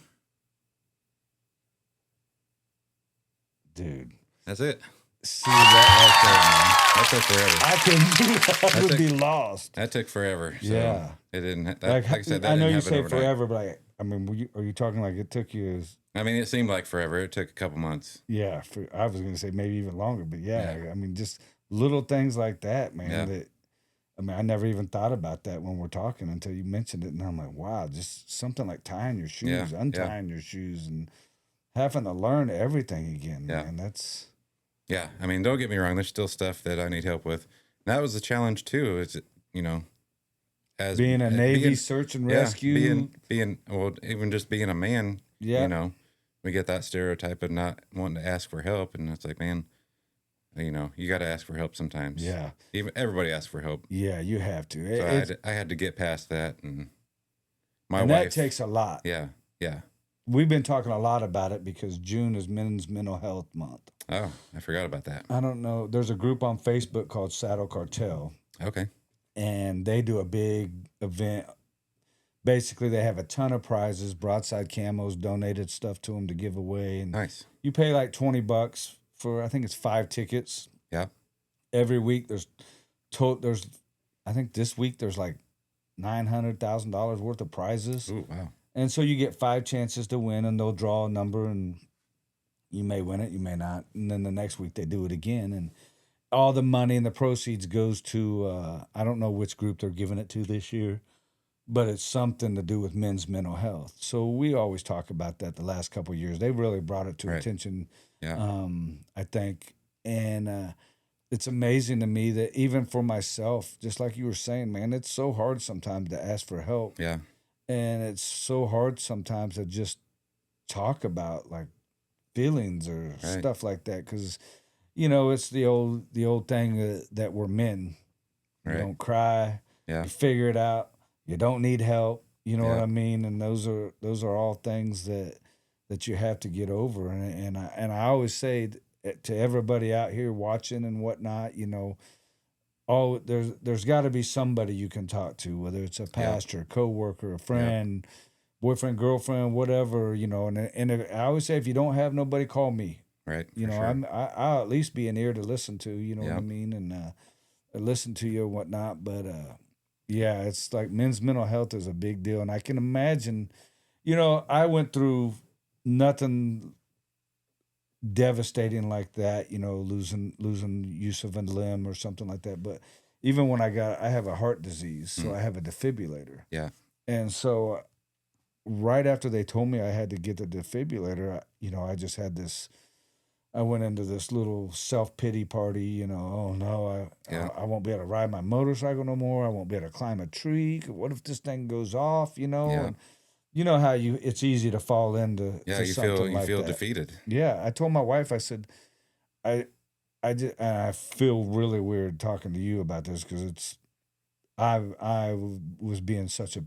Dude. That's it. See that That took forever. right there, man. I couldn't do that. I would be lost. That took forever. So Yeah. It didn't. Like I said, that I know didn't you happen say overnight. forever, but I mean, are you talking like it took you as... I mean, it seemed like forever. It took a couple months. Yeah, I was going to say maybe even longer, but yeah, Yeah. I mean, just little things like that, man, Yeah. that I mean, I never even thought about that when we're talking until you mentioned it, and I'm like, wow, just something like tying your shoes, Yeah, untying your shoes, and having to learn everything again, Yeah. man. That's Yeah, I mean, don't get me wrong. There's still stuff that I need help with. That was the challenge too. Is you know, as being a Navy being, search and yeah, rescue. being well, even just being a man. Yeah. You know, we get that stereotype of not wanting to ask for help, and it's like, man, you know, you got to ask for help sometimes. Yeah. Even everybody asks for help. Yeah, you have to. So I had to get past that, and my and wife. that takes a lot. Yeah, yeah. We've been talking a lot about it because June is Men's Mental Health Month. Oh, I forgot about that. I don't know. There's a group on Facebook called Saddle Cartel, Okay. and they do a big event. Basically, they have a ton of prizes. Broadside Camos donated stuff to them to give away, and Nice. you pay like $20 for, I think it's 5 tickets. Yeah. Every week there's I think this week there's like $900,000 worth of prizes. Ooh, wow. And so you get 5 chances to win, and they'll draw a number, and you may win it, you may not. And then the next week they do it again, and all the money and the proceeds goes to I don't know which group they're giving it to this year, but it's something to do with men's mental health. So we always talk about that the last couple of years. They really brought it to Right. attention, Yeah. I think. And it's amazing to me that even for myself, just like you were saying, man, it's so hard sometimes to ask for help. Yeah. And it's so hard sometimes to just talk about like feelings or Right. stuff like that. Cause you know, it's the old thing that we're men. You Right. don't cry. Yeah. You figure it out. You don't need help. You know what Yeah. I mean? And those are all things that you have to get over. And I always say to everybody out here watching and whatnot, you know, there's got to be somebody you can talk to, whether it's a pastor, coworker, a friend, boyfriend, girlfriend, whatever, you know. And I always say, if you don't have nobody, call me. Right. You for know, sure. I'll at least be an ear to listen to. You know what I Yep. mean, and listen to you and whatnot. But yeah, it's like men's mental health is a big deal, and I can imagine. You know, I went through nothing devastating like that, you know, losing use of a limb or something like that. But even when I have a heart disease, so I have a defibrillator. Yeah. And so right after they told me I had to get the defibrillator, I just had this, I went into this little self-pity party, you know, oh no, I won't be able to ride my motorcycle no more. I won't be able to climb a tree. What if this thing goes off, you know? Yeah. And you know how it's easy to fall into Yeah. to You something like feel that. defeated. Yeah, I told my wife, I said, I feel really weird talking to you about this because I was being such a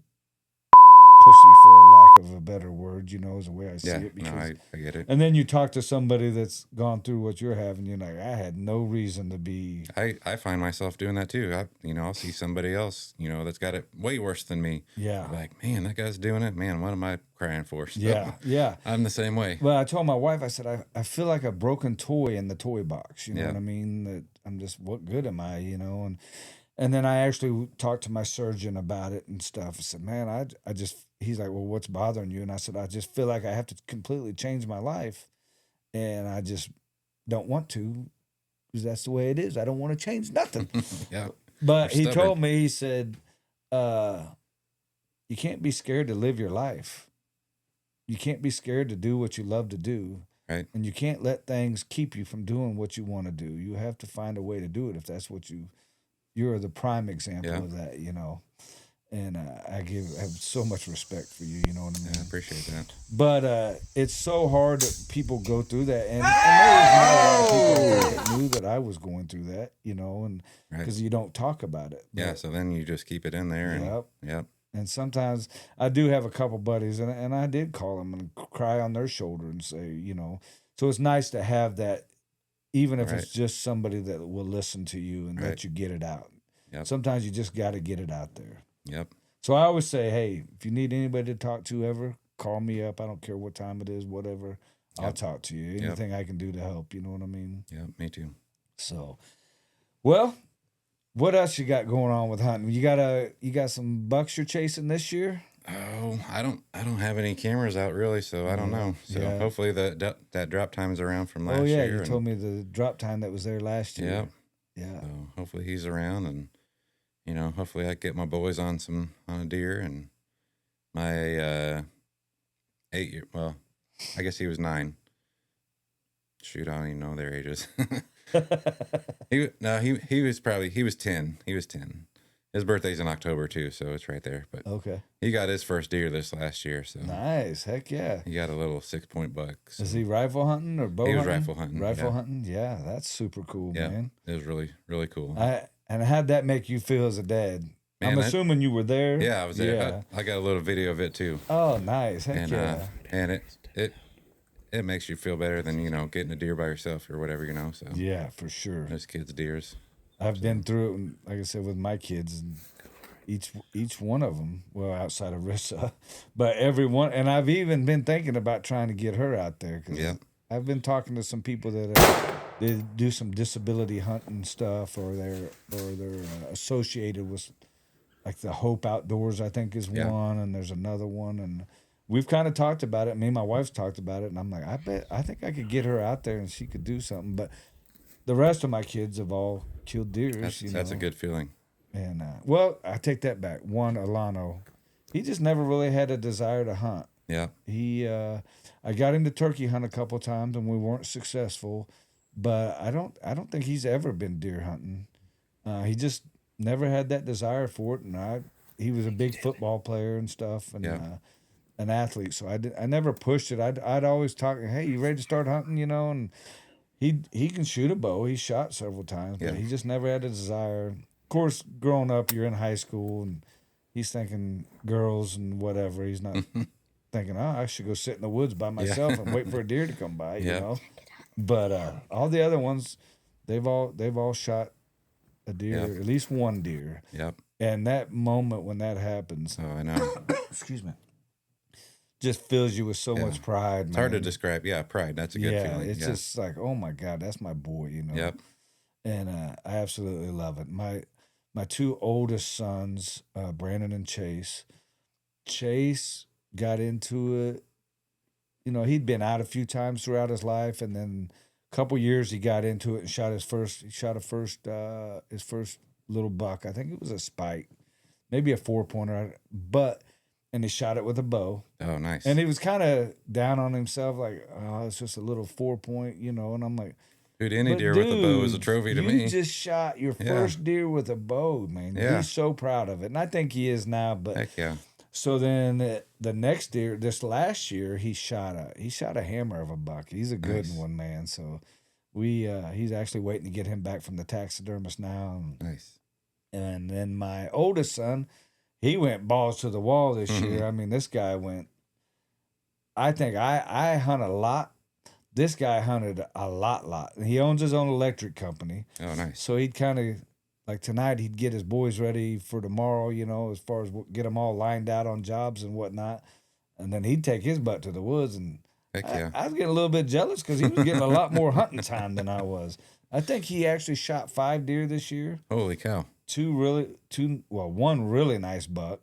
pussy, for a lack of a better word, you know, is the way I see Yeah. it. No, I get it. And then you talk to somebody that's gone through what you're having, you're like, I had no reason to be. I find myself doing that too. I'll see somebody else, that's got it way worse than me. Yeah. I'm like, man, that guy's doing it. Man, what am I crying for? So, Yeah. I'm the same way. Well, I told my wife, I said, I feel like a broken toy in the toy box. You know Yeah. what I mean? That I'm just, what good am I, you know? And then I actually talked to my surgeon about it and stuff. I said, man, I just, he's like, well, what's bothering you? And I said, I just feel like I have to completely change my life. And I just don't want to, because that's the way it is. I don't want to change nothing. Yeah. But You're he stubborn. told me, he said, you can't be scared to live your life. You can't be scared to do what you love to do. Right. And you can't let things keep you from doing what you want to do. You have to find a way to do it if that's what you're the prime example of that, you know. And I have so much respect for you, you know what I mean? Yeah, I appreciate that. But it's so hard that people go through that. And there was not a lot of people that knew that I was going through that, you know, and because you don't talk about it. Yeah, But, so then you just keep it in there. And, Yep. and sometimes I do have a couple buddies, and I did call them and cry on their shoulder and say, you know, so it's nice to have that, even if it's just somebody that will listen to you and let you get it out. Yep. Sometimes you just got to get it out there. Yep. So I always say, hey, if you need anybody to talk to ever, call me up. I don't care what time it is, whatever. I'll talk to you. Anything I can do to help, you know what I mean? Yeah, me too. So, well, what else you got going on with hunting? You got some bucks you're chasing this year? Oh, I don't have any cameras out really, so I don't know. So hopefully that drop time's around from last year. You told me the drop time that was there last year. Yeah. Yeah. So hopefully he's around, and you know, hopefully I get my boys on a deer. And my 8 year, well, I guess he was 9. Shoot, I don't even know their ages. He was 10. He was 10. His birthday's in October too, so it's right there. But Okay. he got his first deer this last year, so Nice. Heck yeah. he got a little 6-point buck. So. Is he rifle hunting or bow He was hunting? rifle hunting. Rifle hunting? Yeah, that's super cool, Yeah, man. it was really, really cool. And how'd that make you feel as a dad? Man, I'm assuming you were there. Yeah, I was there. Yeah. I got a little video of it too. Oh, nice. Heck And yeah. and it makes you feel better than, you know, getting a deer by yourself or whatever, you know. So Yeah, for sure. those kids' deers. I've been through it, like I said, with my kids, and each one of them, well, outside of Rissa, but every one, and I've even been thinking about trying to get her out there because Yeah. I've been talking to some people that they do some disability hunting stuff, or they're associated with like the Hope Outdoors, I think is Yeah. one, and there's another one, and we've kind of talked about it. Me and my wife's talked about it, and I'm like, I think I could get her out there and she could do something, but the rest of my kids have all killed deer. That's a good feeling. And well, I take that back. One, Alano, he just never really had a desire to hunt. Yeah. I got him to turkey hunt a couple times, and we weren't successful. But I don't think he's ever been deer hunting. He just never had that desire for it. And he was a big football player and stuff, and an athlete. So I never pushed it. I'd always talk, hey, you ready to start hunting? You know, and he can shoot a bow. He shot several times, but he just never had a desire. Of course, growing up, you're in high school, and he's thinking girls and whatever. He's not thinking, I should go sit in the woods by myself and wait for a deer to come by, you know. But all the other ones, they've all shot a deer, at least one deer. Yep. And that moment when that happens, Oh, I know. excuse me, just fills you with so much pride. It's hard to describe. Yeah, pride. That's a good feeling. It's just like, oh my God, that's my boy, you know. Yep. And I absolutely love it. My two oldest sons, Brandon and Chase. Chase got into it. You know, he'd been out a few times throughout his life, and then a couple years he got into it and shot his first little buck. I think it was a spike, maybe a 4-pointer, and he shot it with a bow. Oh, nice. And he was kind of down on himself, like, oh, it's just a little 4-point, you know. And I'm like, Dude, any deer with a bow is a trophy to me. You just shot your first deer with a bow, man. Yeah. He's so proud of it. And I think he is now. But Heck yeah. so then the next deer, this last year, he shot a hammer of a buck. He's a good one, man. So he's actually waiting to get him back from the taxidermist now. Nice. And then my oldest son, he went balls to the wall this year. I mean, this guy went. I think I hunt a lot. This guy hunted a lot. He owns his own electric company. Oh, nice. So he'd kind of, like tonight, he'd get his boys ready for tomorrow, you know, as far as get them all lined out on jobs and whatnot. And then he'd take his butt to the woods. And Heck yeah. I was getting a little bit jealous because he was getting a lot more hunting time than I was. I think he actually shot 5 deer this year. Holy cow. One really nice buck,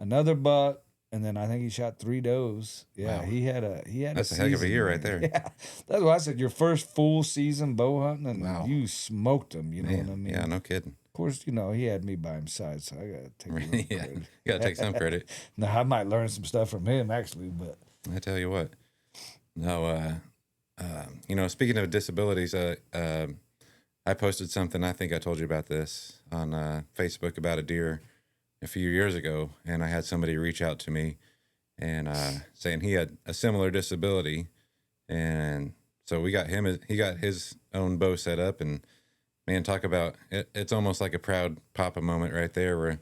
another buck, and then I think he shot 3 does. Yeah, Wow. he had That's a a heck of a season, year man. right there. Yeah, that's why I said your first full season bow hunting, and Wow. you smoked him. You know Man, what I mean? yeah, no kidding. Of course, you know he had me by his side, so I gotta take a little Yeah, credit. you got to take some credit. Now I might learn some stuff from him actually, but I tell you what. No, you know, speaking of disabilities, I posted something. I think I told you about this on Facebook about a deer a few years ago, and I had somebody reach out to me and saying he had a similar disability, and so we got him. He got his own bow set up, and man, talk about it. It's almost like a proud papa moment right there, where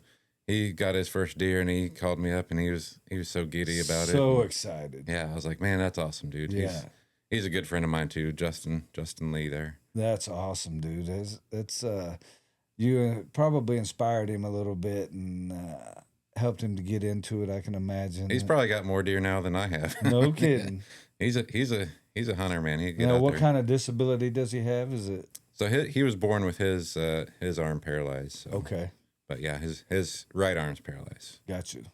he got his first deer, and he called me up, and he was so giddy about it. so And, excited. yeah, I was like, man, that's awesome, dude. Yeah. He's a good friend of mine too, Justin Lee there. That's awesome, dude. It's you probably inspired him a little bit and helped him to get into it. I can imagine. He's probably got more deer now than I have. No kidding. He's a hunter, man. He get Now, out what there. kind of disability does he have? Is it So he was born with his arm paralyzed. So. okay? But yeah, his right arm's paralyzed. Got you.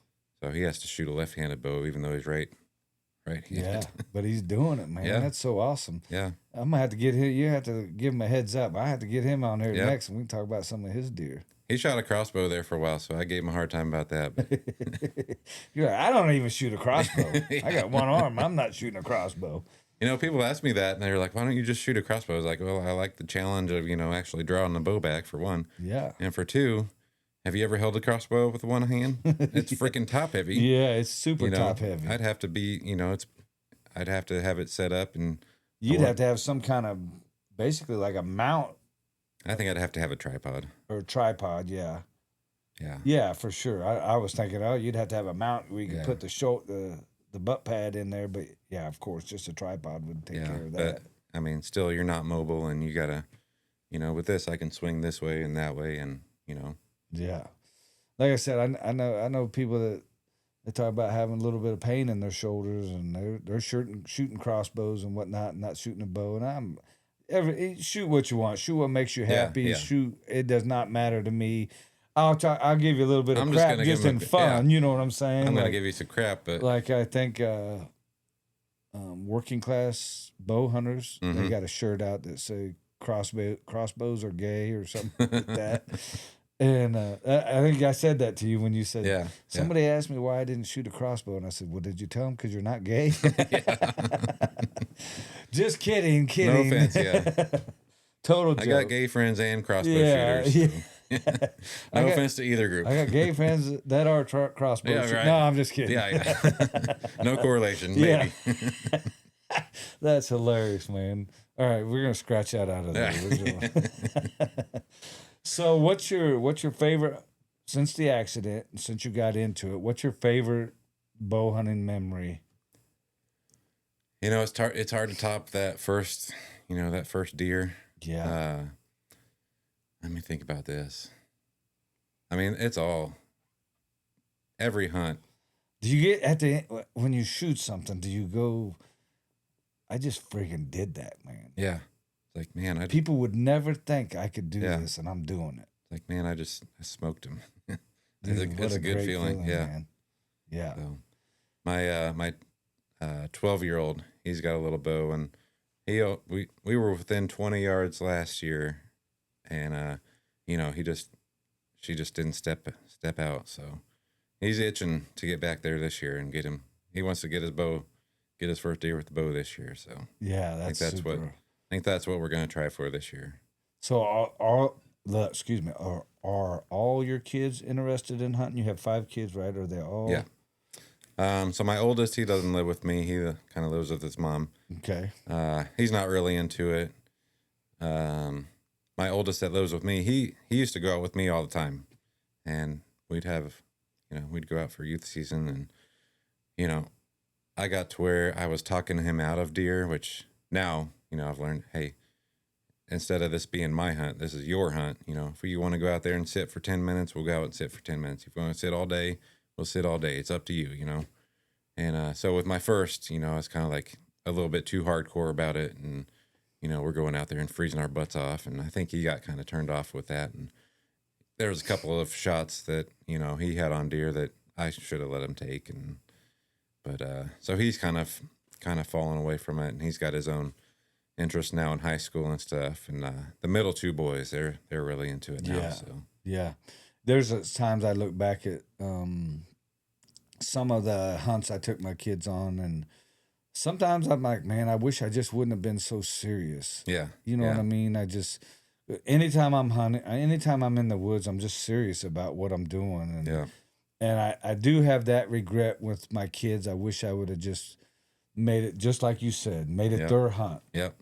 So he has to shoot a left-handed bow, even though he's right-handed. Yeah, but he's doing it, man. Yeah. That's so awesome. Yeah. I'm gonna have to get him. You have to give him a heads up. I have to get him on here Yeah. next, and we can talk about some of his deer. He shot a crossbow there for a while, so I gave him a hard time about that. But You're like, I don't even shoot a crossbow. I got one arm. I'm not shooting a crossbow. people ask me that, and they're like, "Why don't you just shoot a crossbow?" I was like, "Well, I like the challenge of actually drawing the bow back for one, Yeah. and for two, have you ever held a crossbow with one hand? It's freaking top heavy. Yeah, it's super top heavy. I'd have to be, I'd have to have it set up, and You'd have to have some kind of, basically like a mount I think I'd have to have a tripod. or tripod. Yeah. Yeah. Yeah, for sure. I was thinking, you'd have to have a mount where you could put the butt pad in there. But yeah, of course, just a tripod would take care of that. But I mean, still, you're not mobile, and you gotta, with this, I can swing this way and that way, and Yeah. Like I said, I know people that they talk about having a little bit of pain in their shoulders, and they're shooting crossbows and whatnot, and not shooting a bow. And shoot what you want, shoot what makes you happy. Yeah. Shoot, it does not matter to me. I'll give you a little bit of I'm just crap gonna just give in 'em fun. You know what I'm saying? I'm gonna Like- give you some crap, but Like I think working class bow hunters, they Mhm. got a shirt out that say crossbows are gay or something like that. And I think I said that to you when you said, yeah, somebody asked me why I didn't shoot a crossbow. And I said, well, did you tell them because you're not gay? Just kidding. No offense, yeah. Total joke. I got gay friends and crossbow Yeah, shooters. So. I No got- offense to either group. I got gay friends that are crossbow Yeah, shooters. right. No, I'm just kidding. Yeah. No correlation, Yeah. maybe. That's hilarious, man. All right, we're gonna scratch that out of there. So, what's your favorite since the accident? Since you got into it, what's your favorite bow hunting memory? It's hard to top that first, that first deer. Yeah, Let me think about this. I mean, it's all every hunt. do you get at the end when you shoot something? Do you go? I just freaking did that, man. Yeah. It's like, man, People would never think I could do Yeah. this, and I'm doing it. I smoked him. Dude, It's what a good great feeling. Yeah. man. Yeah. So my 12-year-old, he's got a little bow, and we were within 20 yards last year, and she just didn't step out. So he's itching to get back there this year and get him. He wants to get his first deer with the bow this year. So Yeah, I think that's super. I think that's what we're gonna try for this year. So are all your kids interested in hunting? You have 5 kids, right? Are they all? Yeah. So my oldest, he doesn't live with me. He kind of lives with his mom. Okay. He's not really into it. My oldest that lives with me, he used to go out with me all the time, and we'd go out for youth season, and I got to where I was talking him out of deer, which now I've learned, hey, instead of this being my hunt, this is your hunt. If you want to go out there and sit for 10 minutes, we'll go out and sit for 10 minutes. If you want to sit all day, we'll sit all day. It's up to you, And so with my first, I was kind of like a little bit too hardcore about it. And, we're going out there and freezing our butts off. And I think he got kind of turned off with that. And there was a couple of shots that, he had on deer that I should have let him take. But so he's kind of fallen away from it. And he's got his own interest now in high school and stuff. And the middle two boys, they're really into it now. Yeah. So Yeah. There's times I look back at some of the hunts I took my kids on, and sometimes I'm like, man, I wish I just wouldn't have been so serious. yeah. You know yeah. what I mean? Anytime I'm hunting, anytime I'm in the woods, I'm just serious about what I'm doing. And Yeah. And I do have that regret with my kids. I wish I would have just made it, just like you said, made it Yep. their hunt. Yep.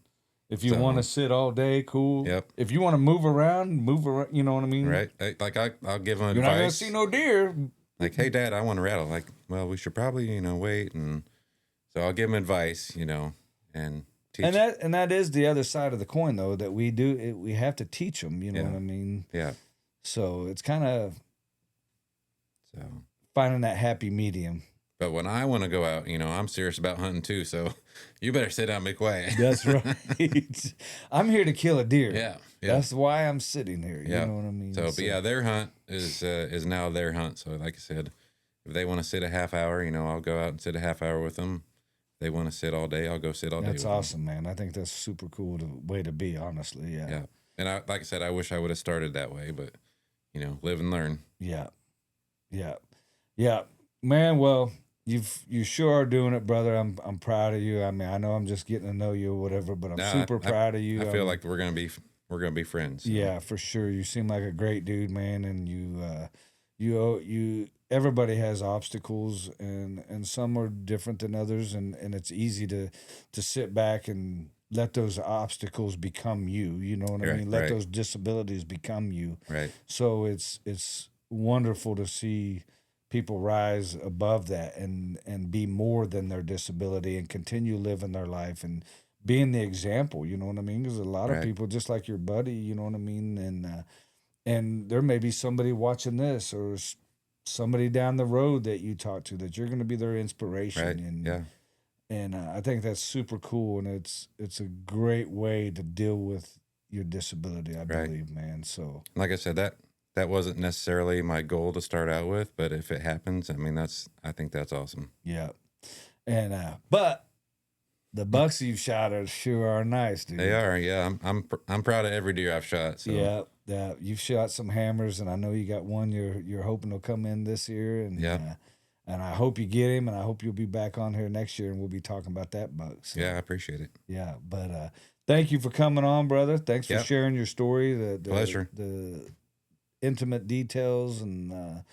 If you So- want to sit all day, cool. Yep. If you want to move around, you know what I mean? Right. I'll give them You're not going to advice. see no deer. Like, hey, Dad, I want to rattle. Like, well, we should probably, wait. And so I'll give them advice, and teach. And that is the other side of the coin, though, that we have to teach them, you know Yeah. what I mean? Yeah. So it's kind of So, finding that happy medium. but when I want to go out, I'm serious about hunting too. So you better sit down and be quiet. That's right. I'm here to kill a deer. Yeah. Yeah. That's why I'm sitting here. You Yeah. know what I mean? So, but yeah, their hunt is now their hunt. So, like I said, if they want to sit a half hour, I'll go out and sit a half hour with them. If they want to sit all day, I'll go sit all day. That's with awesome, man. I think that's super cool way to be, honestly. Yeah. Them. Yeah. And like I said, I wish I would have started that way, but live and learn. Yeah. Man, well, you sure are doing it, brother. I'm proud of you. I mean, I know I'm just getting to know you or whatever, but I'm super proud of you. I feel like we're gonna be friends. So. Yeah, for sure. You seem like a great dude, man, and you everybody has obstacles, and some are different than others, and it's easy to sit back and let those obstacles become you. You know what I mean? Let those disabilities become you. Right. So it's wonderful to see people rise above that and be more than their disability and continue living their life and being the example. You know what I mean? Because a lot of people, just like your buddy, you know what I mean, and there may be somebody watching this or somebody down the road that you talk to that you're going to be their inspiration. Right. And I think that's super cool, and it's a great way to deal with your disability, I believe, man. So, like I said, that wasn't necessarily my goal to start out with, but if it happens, I mean, I think that's awesome. Yeah, and but the bucks you've shot sure are nice, dude. They are, yeah. I'm proud of every deer I've shot. So. Yeah, you've shot some hammers, and I know you got one you're hoping will come in this year, and and I hope you get him, and I hope you'll be back on here next year, and we'll be talking about that buck. So, yeah, I appreciate it. Yeah, but thank you for coming on, brother. Thanks for sharing your story. The pleasure. The intimate details and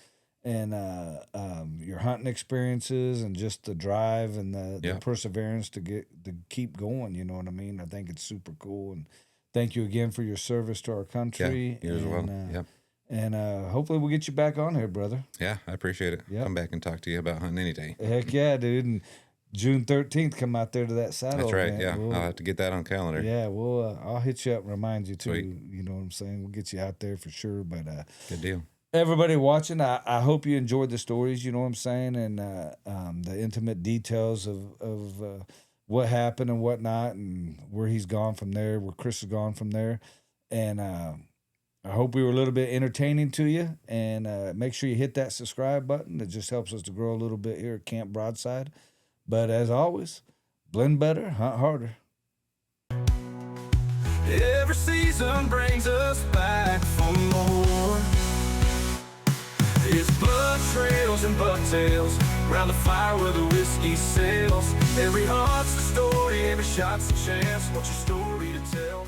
your hunting experiences and just the drive and the perseverance to keep going. You know what I mean? I think it's super cool, and thank you again for your service to our country. Yeah, you as well. And hopefully we'll get you back on here, brother. Yeah, I appreciate it. Yep. Come back and talk to you about hunting any day. Heck yeah, dude. And June 13th, come out there to that saddle. That's right. Event. Yeah, I'll have to get that on calendar. Yeah, I'll hit you up and remind you too. Sweet. You know what I'm saying? We'll get you out there for sure. But good deal. Everybody watching, I hope you enjoyed the stories. You know what I'm saying, and the intimate details of what happened and whatnot, and where he's gone from there, where Chris has gone from there, and I hope we were a little bit entertaining to you. And make sure you hit that subscribe button. It just helps us to grow a little bit here at Camp Broadside. But as always, blend better, hunt harder. Every season brings us back for more. It's blood trails and bucktails round the fire where the whiskey sails. Every hunt's a story, every shot's a chance. What's your story to tell?